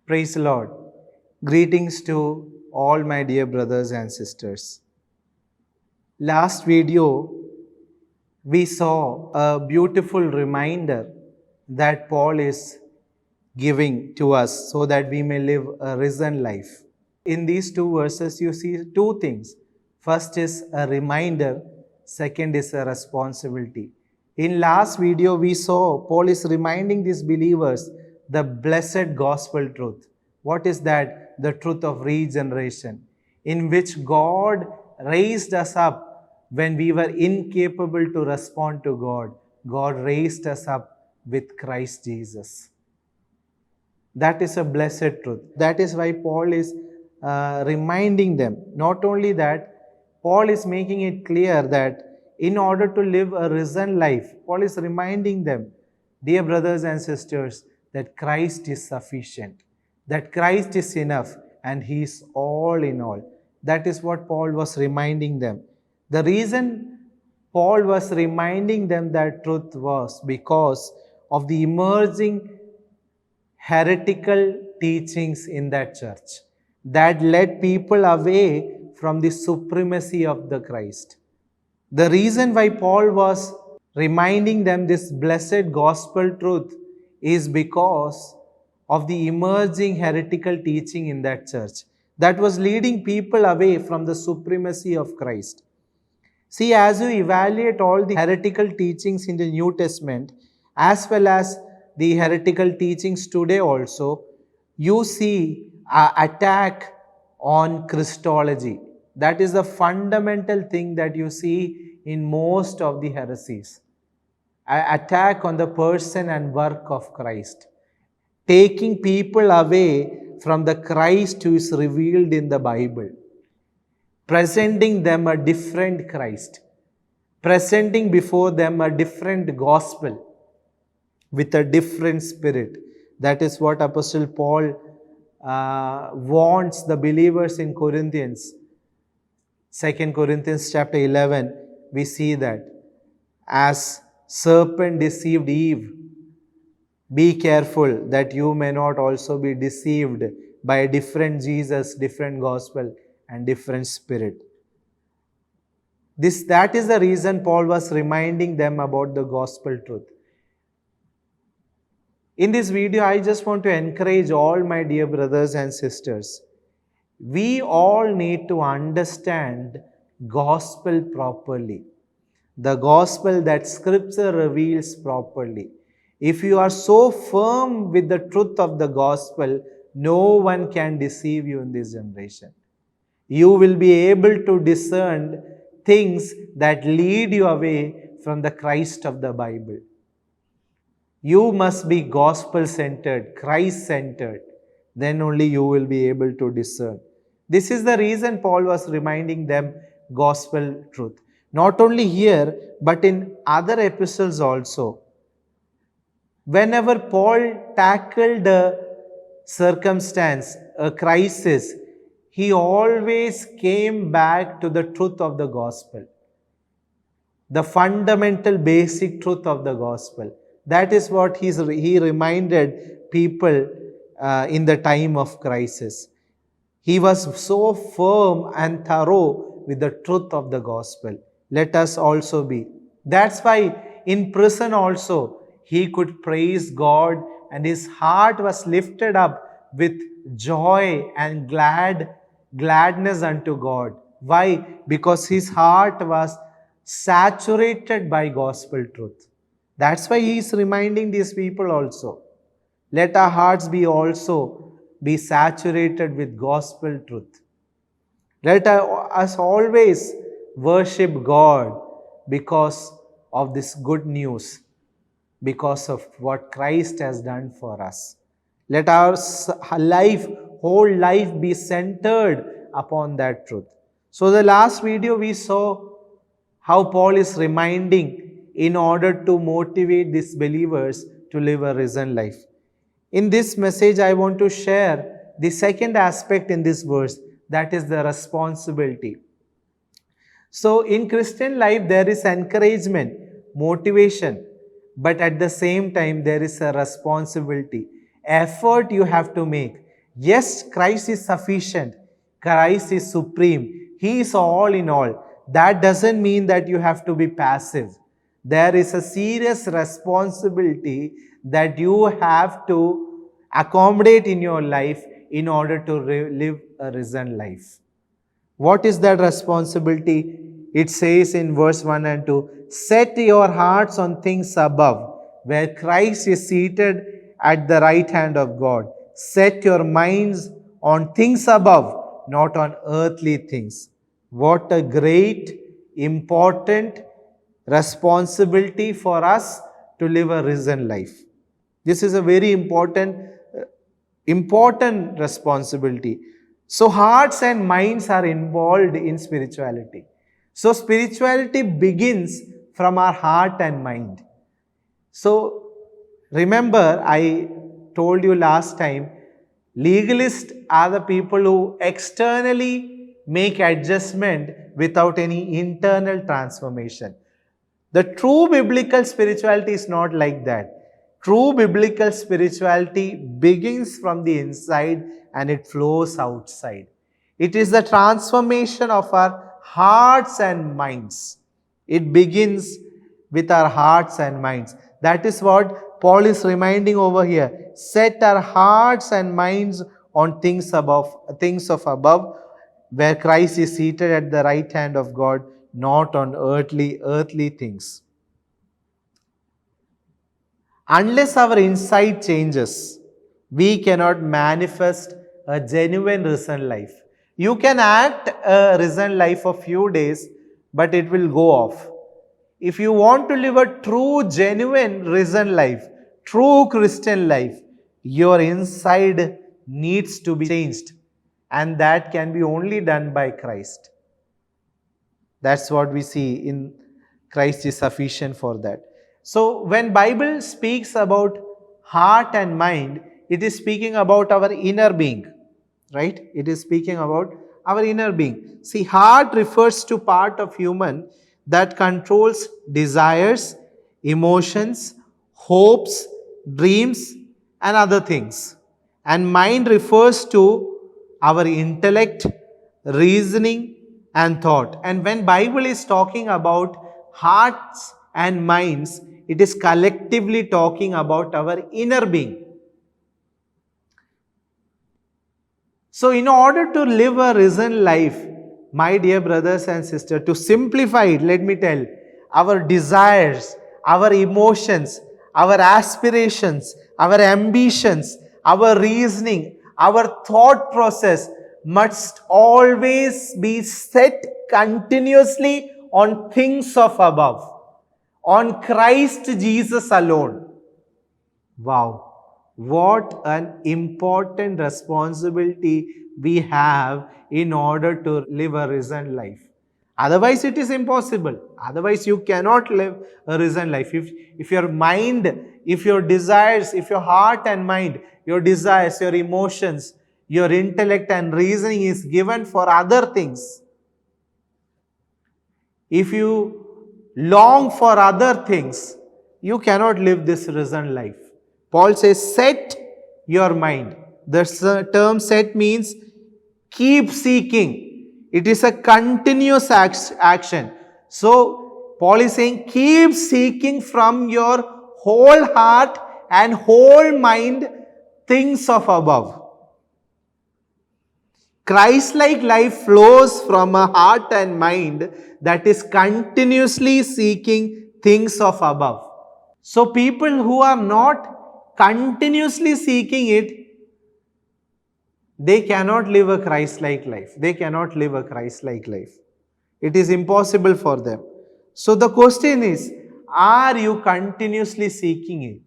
Praise the Lord. Greetings to all my dear brothers and sisters. Last video, we saw a beautiful reminder that Paul is giving to us so that we may live a risen life. In these two verses, you see two things. First is a reminder, second is a responsibility. In last video, we saw Paul is reminding these believers the blessed gospel truth. What is that? The truth of regeneration, in which God raised us up when we were incapable to respond to God. God raised us up with Christ Jesus. That is a blessed truth. That is why Paul is reminding them. Not only that, Paul is making it clear that in order to live a risen life, Paul is reminding them, dear brothers and sisters, that Christ is sufficient, that Christ is enough, and He is all in all. That is what Paul was reminding them. The reason Paul was reminding them that truth was because of the emerging heretical teachings in that church that led people away from the supremacy of the Christ. The reason why Paul was reminding them this blessed gospel truth is because of the emerging heretical teaching in that church that was leading people away from the supremacy of Christ. See, as you evaluate all the heretical teachings in the New Testament, as well as the heretical teachings today also, you see an attack on Christology. That is the fundamental thing that you see in most of the heresies. An attack on the person and work of Christ, taking people away from the Christ who is revealed in the Bible, presenting them a different Christ, presenting before them a different gospel with a different spirit. That is what Apostle Paul wants the believers in Corinthians. 2 Corinthians chapter 11, we see that as serpent deceived Eve, be careful that you may not also be deceived by a different Jesus, different gospel, and different spirit. That is the reason Paul was reminding them about the gospel truth. In this video, I just want to encourage all my dear brothers and sisters. We all need to understand gospel properly. The gospel that scripture reveals properly. If you are so firm with the truth of the gospel, no one can deceive you in this generation. You will be able to discern things that lead you away from the Christ of the Bible. You must be gospel-centered, Christ-centered. Then only you will be able to discern. This is the reason Paul was reminding them gospel truth. Not only here, but in other epistles also. Whenever Paul tackled a circumstance, a crisis, he always came back to the truth of the gospel. The fundamental basic truth of the gospel. That is what he reminded people in the time of crisis. He was so firm and thorough with the truth of the gospel. Let us also be. That's why in prison also he could praise God and his heart was lifted up with joy and gladness unto God. Why? Because his heart was saturated by gospel truth. That's why he is reminding these people also. Let our hearts be saturated with gospel truth. Let us always worship God because of this good news, because of what Christ has done for us. Let our whole life be centered upon that truth. So the last video we saw how Paul is reminding in order to motivate these believers to live a risen life. In this message, I want to share the second aspect in this verse, that is the responsibility. So in Christian life, there is encouragement, motivation, but at the same time, there is a responsibility, effort you have to make. Yes, Christ is sufficient. Christ is supreme. He is all in all. That doesn't mean that you have to be passive. There is a serious responsibility that you have to accommodate in your life in order to live a risen life. What is that responsibility? It says in verse 1 and 2, set your hearts on things above, where Christ is seated at the right hand of God. Set your minds on things above, not on earthly things. What a great, important responsibility for us to live a risen life. This is a very important responsibility. So hearts and minds are involved in spirituality. So spirituality begins from our heart and mind. So remember, I told you last time, legalists are the people who externally make adjustment without any internal transformation. The true biblical spirituality is not like that. True biblical spirituality begins from the inside and it flows outside. It is the transformation of our hearts and minds. It begins with our hearts and minds. That is what Paul is reminding over here. Set our hearts and minds on things above, things of above, where Christ is seated at the right hand of God, not on earthly things. Unless our insight changes, we cannot manifest a genuine risen life. You can act a risen life for few days, but it will go off. If you want to live a true, genuine risen life, true Christian life, your inside needs to be changed. And that can be only done by Christ. That's what we see in Christ is sufficient for that. So when Bible speaks about heart and mind, it is speaking about our inner being, right? It is speaking about our inner being. See, heart refers to part of human that controls desires, emotions, hopes, dreams, and other things. And mind refers to our intellect, reasoning, and thought. And when Bible is talking about hearts and minds, it is collectively talking about our inner being. So in order to live a risen life, my dear brothers and sisters, to simplify it, let me tell, our desires, our emotions, our aspirations, our ambitions, our reasoning, our thought process must always be set continuously on things of above, on Christ Jesus alone. Wow. What an important responsibility we have in order to live a risen life. Otherwise, it is impossible. Otherwise, you cannot live a risen life. If your mind, if your desires, if your heart and mind, your desires, your emotions, your intellect and reasoning is given for other things, if you long for other things, you cannot live this risen life. Paul says, set your mind. The term set means keep seeking. It is a continuous action. So, Paul is saying, keep seeking from your whole heart and whole mind things of above. Christ-like life flows from a heart and mind that is continuously seeking things of above. So people who are not continuously seeking it, they cannot live a Christ-like life. They cannot live a Christ-like life. It is impossible for them. So the question is, are you continuously seeking it?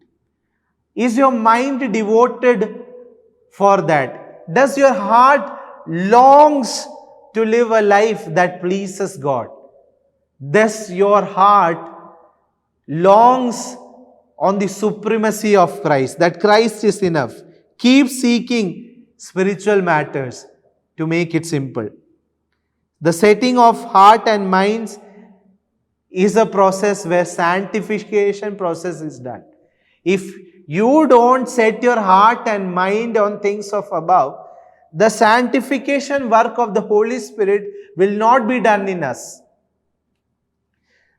Is your mind devoted for that? Does your heart longs to live a life that pleases God? Does your heart longs on the supremacy of Christ, that Christ is enough? Keep seeking spiritual matters to make it simple. The setting of heart and minds is a process where sanctification process is done. If you don't set your heart and mind on things of above, the sanctification work of the Holy Spirit will not be done in us.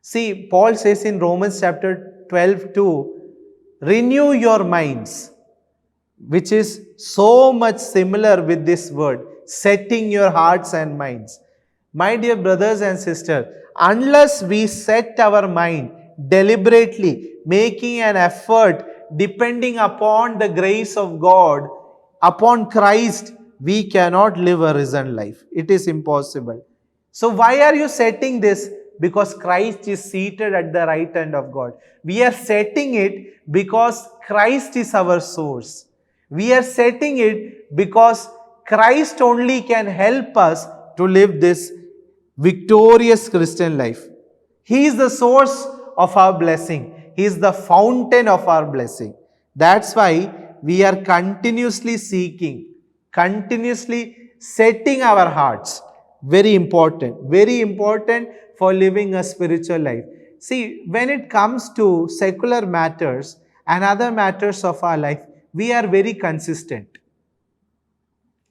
See, Paul says in Romans chapter 12 2, renew your minds, which is so much similar with this word, setting your hearts and minds. My dear brothers and sisters, unless we set our mind deliberately, making an effort, depending upon the grace of God, upon Christ, we cannot live a risen life. It is impossible. So why are you setting this? Because Christ is seated at the right hand of God. We are setting it because Christ is our source. We are setting it because Christ only can help us to live this victorious Christian life. He is the source of our blessing. He is the fountain of our blessing. That's why we are continuously seeking, continuously setting our hearts. Very important for living a spiritual life. See, when it comes to secular matters and other matters of our life, we are very consistent.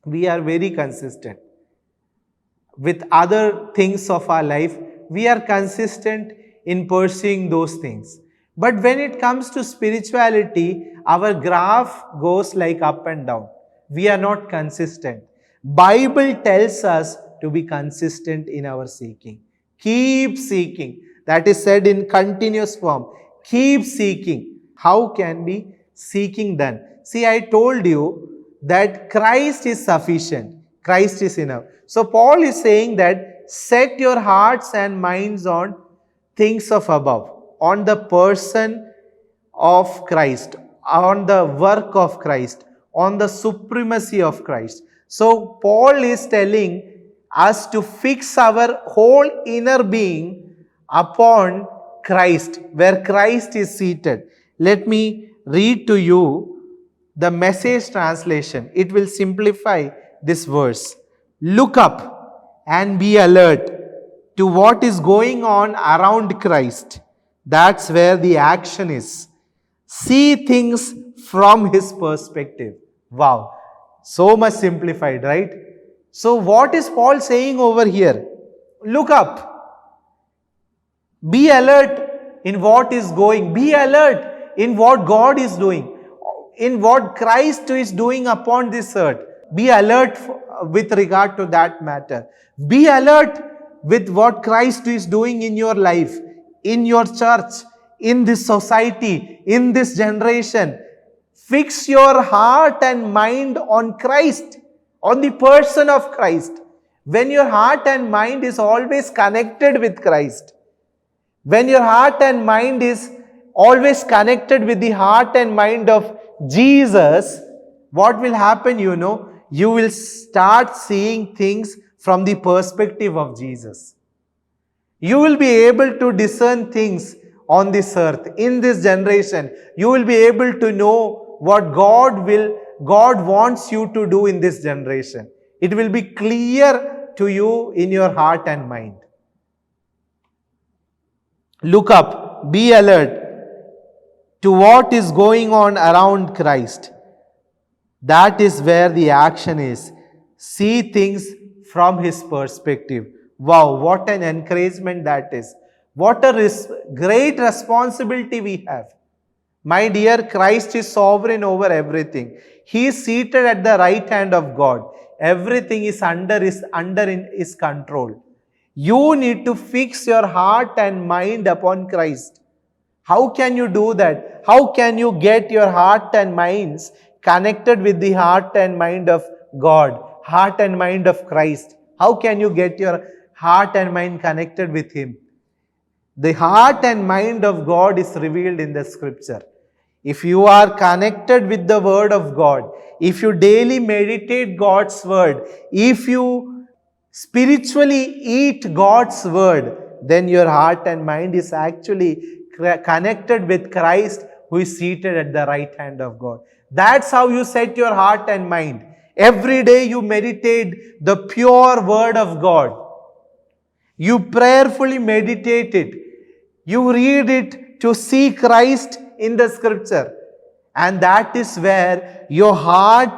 We are very consistent. With other things of our life, we are consistent in pursuing those things. But when it comes to spirituality, our graph goes like up and down. We are not consistent. Bible tells us to be consistent in our seeking. Keep seeking. That is said in continuous form. Keep seeking. How can be seeking done? See, I told you that Christ is sufficient. Christ is enough. So Paul is saying that set your hearts and minds on things of above, on the person of Christ, on the work of Christ, on the supremacy of Christ. So Paul is telling us to fix our whole inner being upon Christ, where Christ is seated. Let me read to you the Message translation. It will simplify this verse. Look up and be alert to what is going on around Christ. That's where the action is. See things from his perspective. Wow. So much simplified, right? So what is Paul saying over here? Look up. Be alert in what is going. Be alert in what God is doing. In what Christ is doing upon this earth. Be alert with regard to that matter. Be alert with what Christ is doing in your life, in your church, in this society, in this generation. Fix your heart and mind on Christ, on the person of Christ. When your heart and mind is always connected with Christ, when your heart and mind is always connected with the heart and mind of Jesus, what will happen, you know? You will start seeing things from the perspective of Jesus. You will be able to discern things on this earth, in this generation. You will be able to know what God wants you to do in this generation. It will be clear to you in your heart and mind. Look up, be alert to what is going on around Christ. That is where the action is. See things from his perspective. Wow, what an encouragement that is. What a great responsibility we have. My dear, Christ is sovereign over everything. He is seated at the right hand of God. Everything is under his control. You need to fix your heart and mind upon Christ. How can you do that? How can you get your heart and minds connected with the heart and mind of God, heart and mind of Christ? How can you get your heart and mind connected with Him? The heart and mind of God is revealed in the scripture. If you are connected with the word of God, if you daily meditate God's word, if you spiritually eat God's word, then your heart and mind is actually connected with Christ, who is seated at the right hand of God. That's how you set your heart and mind. Every day you meditate the pure word of God. You prayerfully meditate it. You read it to see Christ in the scripture. And that is where your heart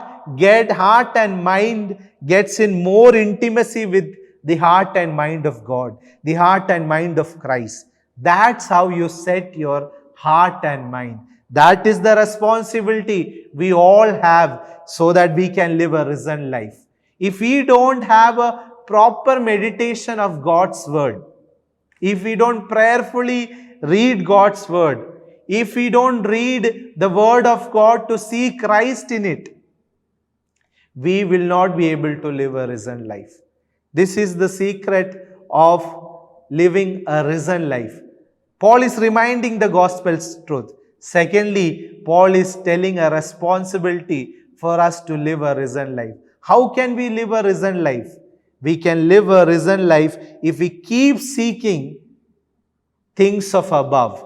and mind gets in more intimacy with the heart and mind of God, the heart and mind of Christ. That's how you set your heart and mind. That is the responsibility we all have so that we can live a risen life. If we don't have a proper meditation of God's word, if we don't prayerfully read God's word, if we don't read the word of God to see Christ in it, we will not be able to live a risen life. This is the secret of living a risen life. Paul is reminding the gospel's truth. Secondly, Paul is telling a responsibility for us to live a risen life. How can we live a risen life? We can live a risen life if we keep seeking things of above,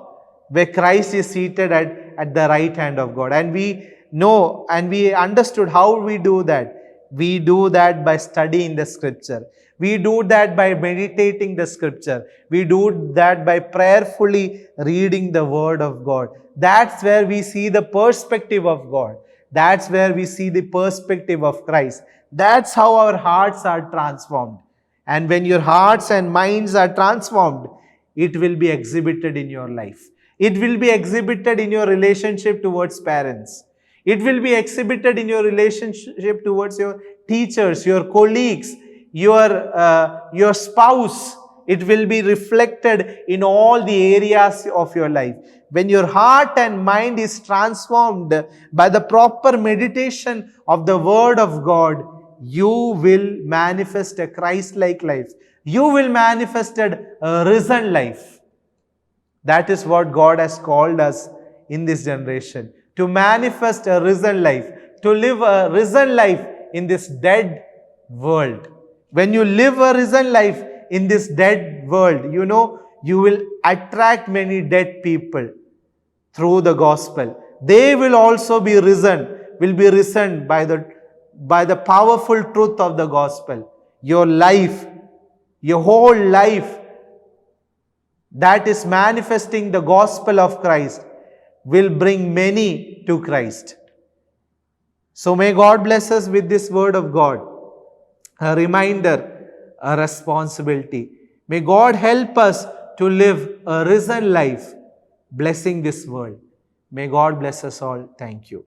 where Christ is seated at the right hand of God. And we know and we understood how we do that. We do that by studying the scripture. We do that by meditating the scripture. We do that by prayerfully reading the word of God. That's where we see the perspective of God. That's where we see the perspective of Christ. That's how our hearts are transformed. And when your hearts and minds are transformed, it will be exhibited in your life. It will be exhibited in your relationship towards parents. It will be exhibited in your relationship towards your teachers, your colleagues, your spouse. It will be reflected in all the areas of your life. When your heart and mind is transformed by the proper meditation of the Word of God, you will manifest a Christ-like life. You will manifest a risen life. That is what God has called us in this generation. To manifest a risen life. To live a risen life in this dead world. When you live a risen life in this dead world, you will attract many dead people through the gospel. They will also be risen by the powerful truth of the gospel. Your life, your whole life that is manifesting the gospel of Christ will bring many to Christ. So may God bless us with this word of God, a reminder, a responsibility. May God help us to live a risen life, blessing this world. May God bless us all. Thank you.